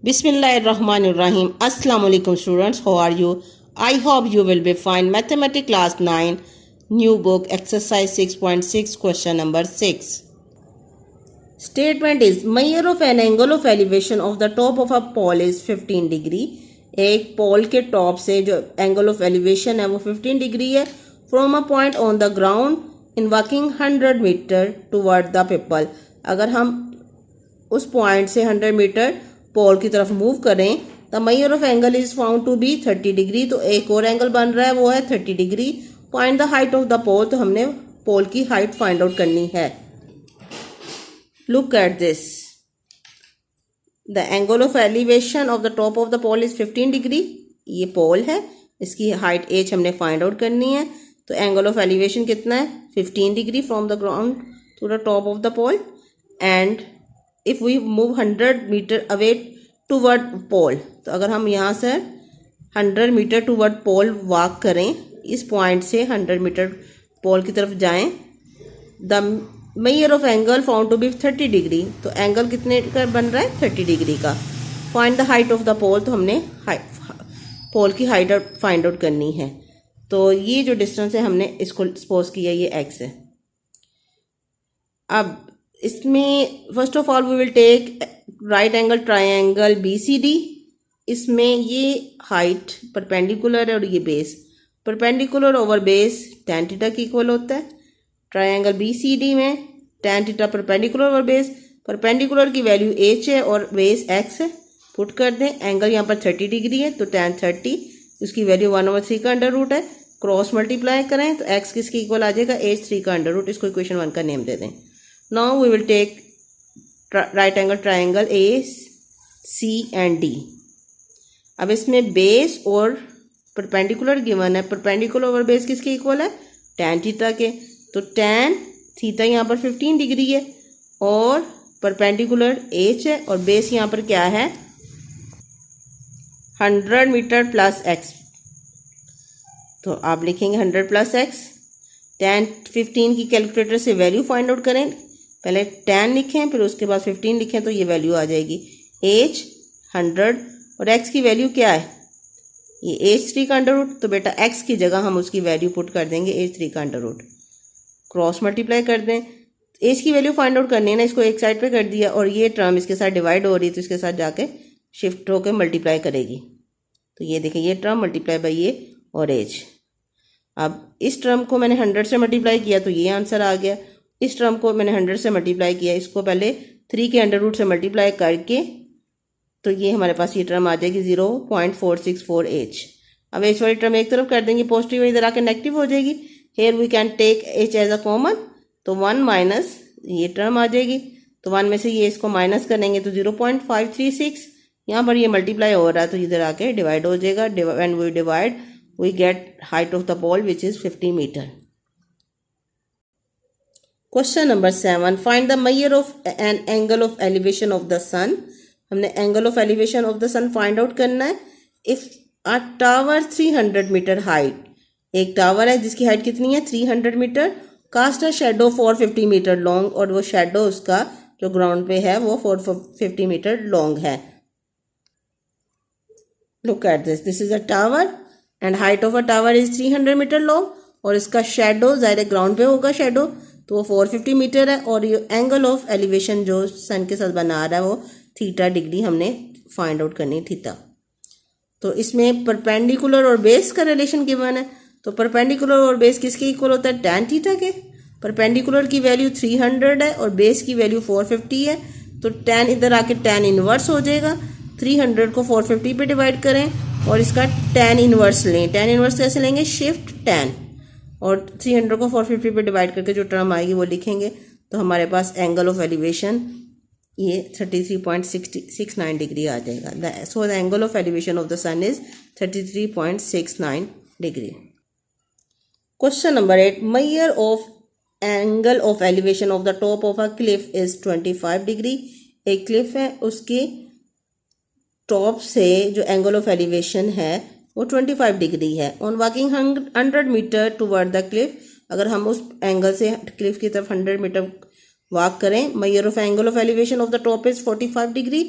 Bismillahirrahmanirrahim. Assalamu alaikum students. How are you? I hope you will be fine. Mathematics class 9, new book, exercise 6.6, question number 6. Statement is, measure of an angle of elevation of the top of a pole is 15 degree. एक पोल के top से जो angle of elevation है वो 15 degree है. From a point on the ground in walking 100 metre toward the people. अगर हम उस पॉइंट से 100 मीटर पोल की तरफ मूव करें the measure of angle is found to be 30 degree. तो एक और एंगल बन रहा है वो है 30 degree. Find the height of the pole. तो हमने पोल की हाइट फाइंड आउट करनी है. Look at this. The angle of elevation of the top of the pole is 15 degree. ये पोल है, इसकी हाइट एच हमने फाइंड आउट करनी है. तो एंगल ऑफ एलिवेशन कितना है 15 degree from the ground to the top of the pole. And if we move 100 metre away toward पोल, तो अगर हम यहाँ से 100 मीटर टूवर्ड पोल वॉक करें, इस पॉइंट से 100 मीटर पोल की तरफ जाएं, the measure of angle found to be 30 degree. तो एंगल कितने का बन रहा है 30 डिग्री का. Find the height of the pole. तो हमने पोल की हाइट फाइंड आउट करनी है. तो ये जो डिस्टेंस है हमने इसको सपोज किया ये x है. अब इसमें first of all we will take right angle triangle BCD. इसमें ये हाइट परपेंडिकुलर है और ये base. Perpendicular over base tan theta की इक्वल होता है. ट्रायंगल BCD में tan theta perpendicular over base. Perpendicular की वैल्यू h है और बेस x है. पुट कर दें. एंगल यहाँ पर 30 डिग्री है तो tan 30, उसकी वैल्यू 1/3 का अंडर रूट है. क्रॉस मल्टीप्लाई करें तो x किसके इक्वल आ जाएगा h 3 का अंडर रूट. इसको इक्वेशन 1 का नेम दे दें. Now we will take right angle triangle AC and D. अब इसमें बेस और परपेंडिकुलर गिवन है. परपेंडिकुलर ओवर बेस किसके इक्वल है tan थीटा के. तो tan थीटा यहाँ पर 15 डिग्री है और परपेंडिकुलर h है और बेस यहाँ पर क्या है 100 मीटर प्लस x. तो आप लिखेंगे 100 प्लस x. tan 15 की कैलकुलेटर से वैल्यू फाइंड आउट करें. पहले tan लिखें फिर उसके बाद 15 लिखें तो ये वैल्यू आ जाएगी h 100 और x की वैल्यू क्या है ये h 3 का अंडर रूट. तो बेटा x की जगह हम उसकी वैल्यू पुट कर देंगे h 3 का अंडर रूट. क्रॉस मल्टीप्लाई कर दें. h की वैल्यू फाइंड आउट करनी है ना, इसको एक साइड पे कर दिया और ये टर्म इसके साथ डिवाइड हो रही है तो इसके साथ जाके शिफ्ट होकर मल्टीप्लाई करेगी. तो ये देखें ये टर्म मल्टीप्लाई बाई ये और h. अब इस टर्म को मैंने 100 से मल्टीप्लाई किया तो ये आंसर आ गया. इस टर्म को मैंने 100 से मल्टीप्लाई किया, इसको पहले 3 के अंडर रूट से मल्टीप्लाई करके तो ये हमारे पास ये टर्म आ जाएगी 0.464h. अब h वाली टर्म एक तरफ कर देंगे, पॉजिटिव इधर आकर नेगेटिव हो जाएगी. Here we can take h as a common. तो 1 माइनस ये टर्म आ जाएगी. तो 1 में से ये इसको माइनस करेंगे तो 0.536. यहाँ पर ये मल्टीप्लाई हो रहा है तो इधर आके डिवाइड हो जाएगा. When we divide we get height of the pole which is 50 meter. Question number 7. Find the measure of an angle of elevation of the sun. हमने angle of elevation of the sun find out करना है. If a tower 300 meter height, एक tower है जिसकी height कितनी है 300 metre. Cast a shadow 450 metre long और वो शेडो उसका जो ग्राउंड पे है वो 450 मीटर लॉन्ग है. Look at this. This is a tower and height of a tower is 300 metre long और इसका शेडो ज़ाहिर ग्राउंड पे होगा शेडो तो वो 450 मीटर है. और ये एंगल ऑफ एलिवेशन जो सन के साथ बना रहा है वो थीटा डिग्री हमने फाइंड आउट करनी थीटा. तो इसमें परपेंडिकुलर और बेस का रिलेशन गिवन है. तो परपेंडिकुलर और बेस किसके इक्वल होता है tan थीटा के. परपेंडिकुलर की वैल्यू 300 है और बेस की वैल्यू 450 है. तो tan इधर आके tan इनवर्स हो जाएगा. 300 को 450 पे डिवाइड करें और इसका tan इनवर्स लें. tan इनवर्स कैसे लेंगे शिफ्ट tan और 300 को 450 पे डिवाइड करके जो टर्म आएगी वो लिखेंगे. तो हमारे पास एंगल ऑफ एलिवेशन ये 33.69 डिग्री आ जाएगा. So the angle of elevation of the sun is 33.69 degree. Question number 8. Measure of angle of elevation of the top of a cliff is 25 degree. एक क्लिफ है उसके टॉप से जो angle of elevation है वो 25 degree है. On walking 100 metre toward the cliff, अगर हम उस एंगल से क्लिफ की तरफ 100 मीटर वॉक करें, measure of angle of elevation of the top is 45 degree.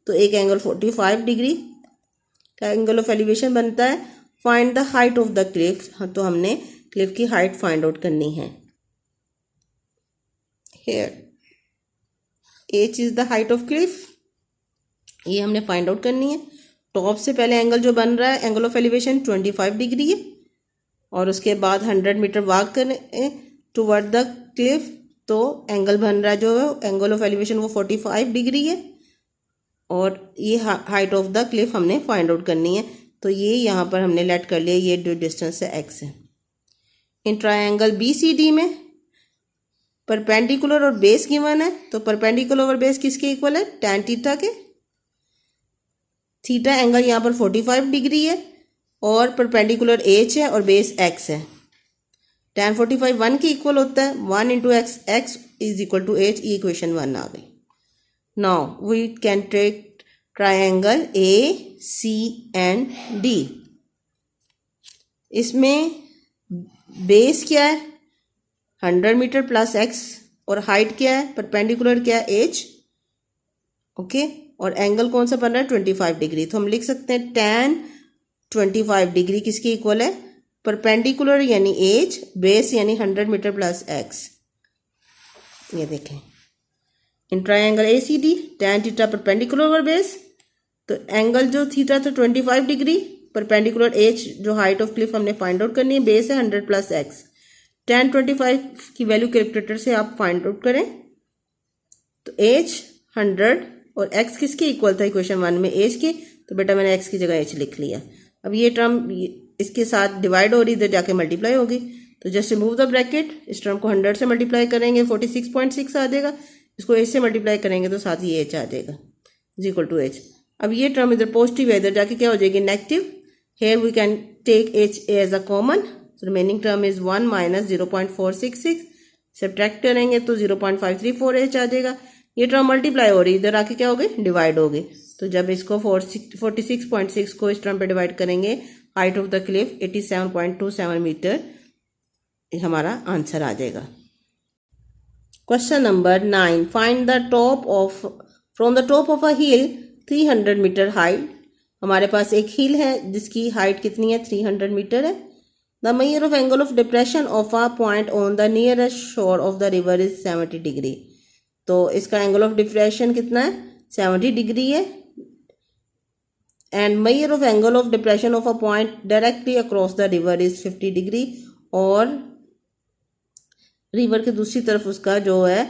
तो एक एंगल 45 डिग्री का एंगल ऑफ एलिवेशन बनता है। Find the height of the cliff, तो हमने क्लिफ की हाइट फाइंड आउट करनी है। Here h is the height of cliff, ये हमने फाइंड आउट करनी है। टॉप से पहले एंगल जो बन रहा है एंगल ऑफ एलिवेशन 25 डिग्री है, और उसके बाद 100 मीटर वॉक करें टुवर्ड द क्लिफ, तो एंगल बन रहा है जो है एंगल ऑफ एलिवेशन वो 45 डिग्री है, और ये हाइट ऑफ द क्लिफ हमने फाइंड आउट करनी है। तो ये यहाँ पर हमने लेट कर लिया, ये जो डिस्टेंस है x है। इन ट्रायंगल BCD में परपेंडिकुलर और बेस गिवन है, तो परपेंडिकुलर और बेस किसके इक्वल है, tan थीटा के। थीटा एंगल यहाँ पर 45 डिग्री है, और परपेंडिकुलर h है और बेस x है। tan 45 1 के इक्वल होता है, 1 into x, x is equal to h, ये इक्वेशन 1 आ गई। Now we can take triangle ACD। इसमें बेस क्या है 100 मीटर प्लस x, और हाइट क्या है परपेंडिकुलर क्या है h, ओके, और एंगल कौन सा बन रहा है 25 डिग्री। तो हम लिख सकते हैं tan 25 डिग्री किसके इक्वल है, परपेंडिकुलर यानी h, बेस यानी 100 मीटर प्लस x। ये देखें in triangle ACD tan theta perpendicular over base, तो एंगल जो थीटा था 25 डिग्री, परपेंडिकुलर h जो हाइट ऑफ क्लिफ हमने फाइंड आउट करनी है, बेस है 100 प्लस x। tan 25 की वैल्यू कैलकुलेटर से आप फाइंड आउट करें, तो h 100 और x किसके इक्वल था इक्वेशन 1 में h के, तो बेटा मैंने x की जगह h लिख लिया। अब ये टर्म इसके साथ डिवाइड हो रही, इधर जाके मल्टीप्लाई होगी, तो जस्ट रिमूव द ब्रैकेट, इस टर्म को 100 से मल्टीप्लाई करेंगे 46.6 आ जाएगा, इसको h से मल्टीप्लाई करेंगे तो साथ ही h आ जाएगा इज इक्वल टू h। अब ये टर्म इधर पॉजिटिव है, इधर जाके क्या हो जाएगी negative. Here we can take h as a common, remaining term is 1 minus 0.466, subtract करेंगे तो 0.534h आ जाएगा। ये टर्म मल्टीप्लाई हो रही, इधर आके क्या हो गई डिवाइड हो गई, तो जब इसको 46.6 को इस टर्म पे डिवाइड करेंगे, height of the cliff 87.27 metre हमारा आंसर आ जाएगा। Question number 9, find the top of from the top of a hill 300 metre height. हमारे पास एक हिल है जिसकी हाइट कितनी है 300 मीटर है। The measure of angle of depression of a point on the nearest shore of the river is 70 degree. तो इसका एंगल ऑफ डिप्रेशन कितना है 70 डिग्री है। And major of angle of depression of a point directly across the river is 50 degree, और river के दूसरी तरफ उसका जो है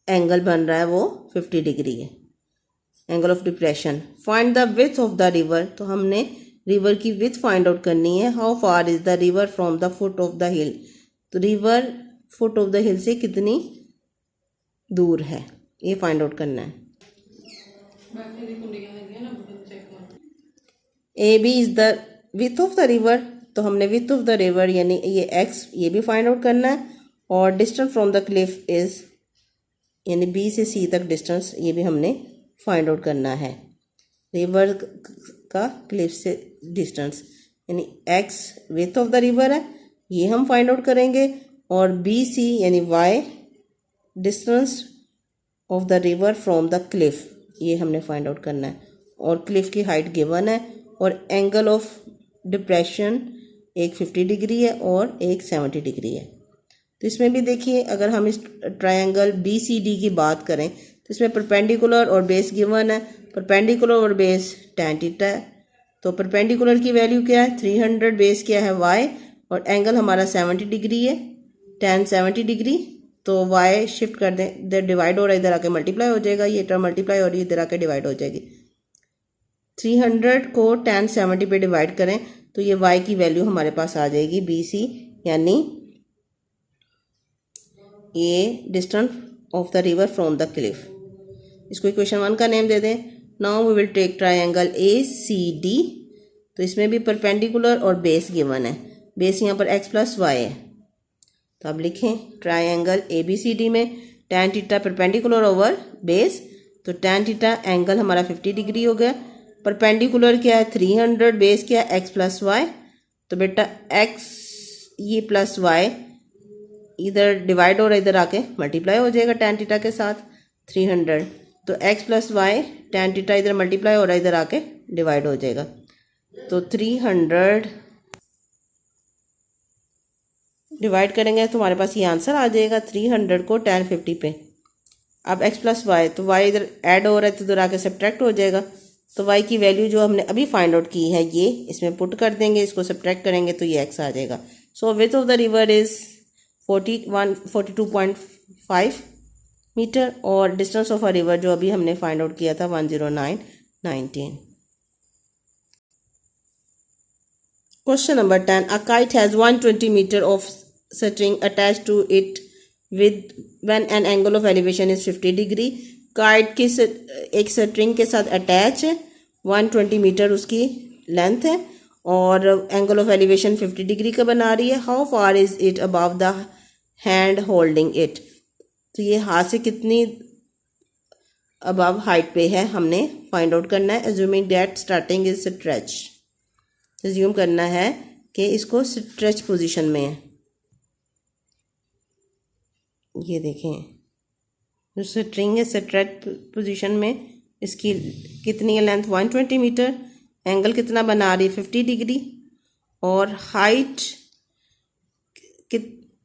एंगल बन रहा है वो 50 डिग्री है। Angle of depression. Find the width of the river, तो हमने रिवर की विड्थ फाइंड आउट करनी है। How far is the river from the foot of the hill, तो river foot of the hill से कितनी दूर है ये फाइंड आउट करना है। A B is the width of the river, तो हमने विड्थ ऑफ द रिवर यानी ये x ये भी फाइंड आउट करना है, और distance from the Cliff is यानी B से C तक डिस्टेंस ये भी हमने फाइंड आउट करना है। रिवर का क्लिफ से डिस्टेंस यानी x width of the river है ये हम फाइंड आउट करेंगे, और BC यानी y distance of the river from the Cliff ये हमने फाइंड आउट करना है, और क्लिफ की हाइट गिवन है, और एंगल ऑफ डिप्रेशन एक 50 डिग्री है और एक 70 डिग्री है। तो इसमें भी देखिए अगर हम इस ट्रायंगल BCD की बात करें तो इसमें परपेंडिकुलर और बेस गिवन है। परपेंडिकुलर और बेस tan थीटा है, तो परपेंडिकुलर की वैल्यू क्या है 300, बेस क्या है y, और एंगल हमारा 70 डिग्री है, tan 70 डिग्री। तो y शिफ्ट कर दें, इधर डिवाइड हो रहा है इधर आके मल्टीप्लाई हो जाएगा, ये टर्म मल्टीप्लाई हो रही है इधर आके डिवाइड हो जाएगी। 300 को tan 70 पे डिवाइड करें तो ये y की वैल्यू हमारे पास आ जाएगी BC, यानी ये distance of the river from the cliff. इसको इक्वेशन 1 का नेम दे दें। Now we will take triangle ACD, तो इसमें भी परपेंडिकुलर और बेस गिवन है। बेस यहाँ पर x प्लस y है, तो अब लिखें ट्रायंगल ABCD में tan theta perpendicular over base, तो tan थीटा एंगल हमारा 50 डिग्री हो गया। परपेंडिकुलर क्या है 300, बेस क्या है x प्लस y, तो बेटा x ये प्लस y इधर डिवाइड हो रहा है इधर आके मल्टीप्लाई हो जाएगा tan थीटा के साथ 300, तो x plus y tan theta इधर मल्टीप्लाई हो रहा है, इधर आके डिवाइड हो जाएगा। तो 300 डिवाइड करेंगे तो हमारे पास ये आंसर आ जाएगा 300 को tan 50 पे। अब x प्लस वाई, तो y इधर ऐड हो रहा है तो इधर आके सब्ट्रैक्ट हो जाएगा। तो y की वैल्यू जो हमने अभी फाइंड आउट की है ये इसमें पुट कर देंगे, इसको सब्ट्रैक्ट करेंगे तो ये x आ जाएगा। So width of the river is 42.5 metre और डिस्टेंस ऑफ अ रिवर जो अभी हमने फाइंड आउट किया था 109.19। Question number 10, a kite has 120 metre of string attached to it with when an angle of elevation is 50 degree. Kite की एक string के साथ अटैच है, 120 मीटर उसकी लेंथ है और एंगल ऑफ एलिवेशन 50 डिग्री का बना रही है। How far is it above the hand holding it, तो ये हाथ से कितनी अबव हाइट पे है हमने फाइंड आउट करना है। Assuming that starting is stretch, assume करना है कि इसको स्ट्रेच पोजीशन में है। ये देखें जो स्ट्रिंग है स्ट्रेच पोजीशन में, इसकी कितनी है लेंथ 120 मीटर, एंगल कितना बना रही है 50 डिग्री और हाइट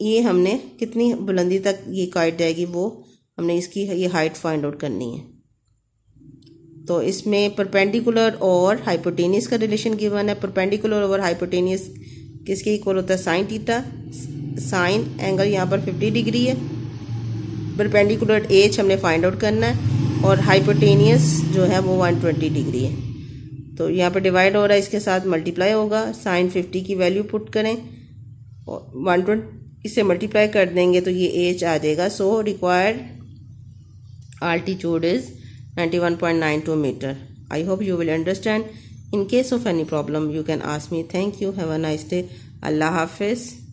ये हमने कितनी बुलंदी तक ये काइट जाएगी वो हमने इसकी ये हाइट फाइंड आउट करनी है। तो इसमें परपेंडिकुलर और हाइपोटेनियस का रिलेशन गिवन है। परपेंडिकुलर और हाइपोटेनियस किसके इक्वल होता है, साइन थीटा। साइन एंगल यहाँ पर 50 डिग्री है, परपेंडिकुलर एज हमने फाइंड आउट करना है और हाइपोटेनियस जो है वो 120 डिग्री है। तो यहाँ पर डिवाइड हो रहा है, इसके साथ मल्टीप्लाई होगा। साइन 50 की वैल्यू पुट करें और 120 इससे मल्टीप्लाई कर देंगे तो ये एज आ जाएगा। So required altitude is 91.92 meter. I hope you will understand. In case of any problem you can ask me. Thank you. Have a nice day. Allah Hafiz.